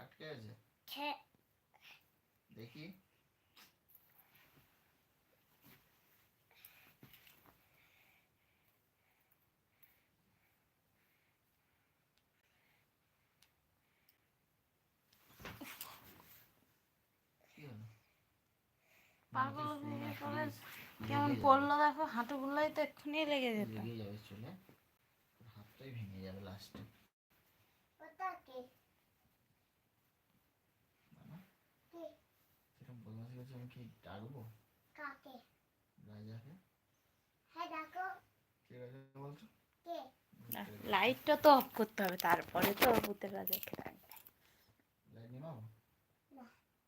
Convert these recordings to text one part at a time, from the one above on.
আটকে আছে দেখি। পাগল হয়ে পড়ে কেমন পড়লো দেখো, হাঁটুগুলোই তো এক্ষুনি লেগে যেত। লেগে যাবে, চলে হাতটাই ভেঙে যাবে লাস্টে। সেরকম বদমাশি করছে, আমি কি ডাকবো কাকে? রাজাকে। হ্যাঁ ডাকো। কে রাজা বলছো? কে? লাইটটা তো অফ করতে হবে, তারপরে তো ভূতের রাজাকে ডাকবে। লাইট নিমাবো না,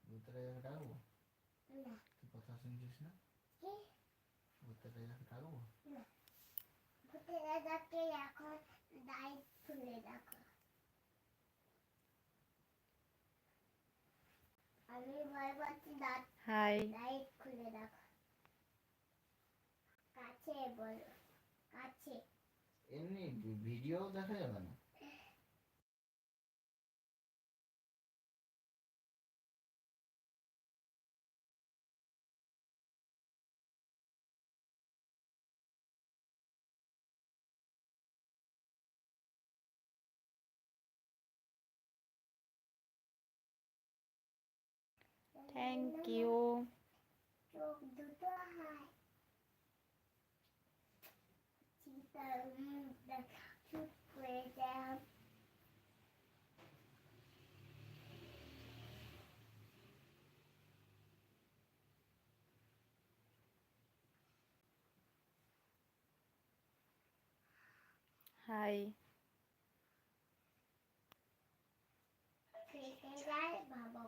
ভূতের রাজাকে ডাকবো না। তুই কথা শুনছিস না? কি ভূতের রাজাকে ডাকবো না? ভূতের রাজাকে এখন লাইট খুলে ডাকো। আমি ভয় পাচ্ছি, হাই, লাইট খুলে রাখো। কাছে বলো, কাছে। এমনি ভিডিও দেখা যাবে না। Thank you. চোখ দুটো হাই, চিতার মুখটা চুপ করে যায়। হাই, ভাবো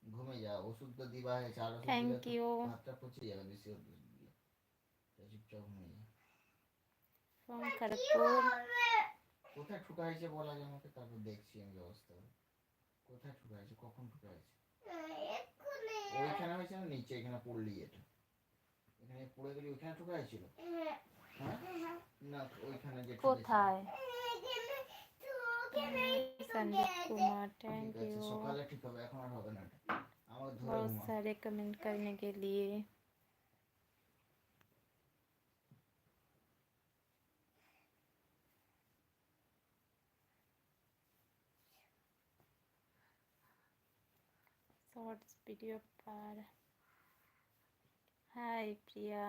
ঘুমে যা, ওষুধ তো দিবা হয়েছে, আর ওষুধ দিলে থ্যাংক ইউ। হাতটা পচে যাবে বেশি ওষুধ দিলে। চুপচাপ ঘুমে যা। ফ্রম খড়গপুর। কোথায় ঠুকা হয়েছে বলা যায় আমাকে, তারপর দেখছি আমি ব্যবস্থা করব। কোথায় ঠুকা হয়েছে, কখন ঠুকা হয়েছে? ওইখানে হয়েছে না নিচে? এখানে পড়লি, এটা এখানে পড়ে গেলি, ওইখানে ঠুকা হয়েছিল? হ্যাঁ না, ওইখানে যে কোথায়? संदीप कुमार, थैंक ঠিক আছে, यू সকালে ঠিক হবে, এখন আর হবে না। আমার ধরে बहुत ঘুমা। सारे कमेंट करने के लिए। शॉर्ट्स वीडियो पर हाय प्रिया।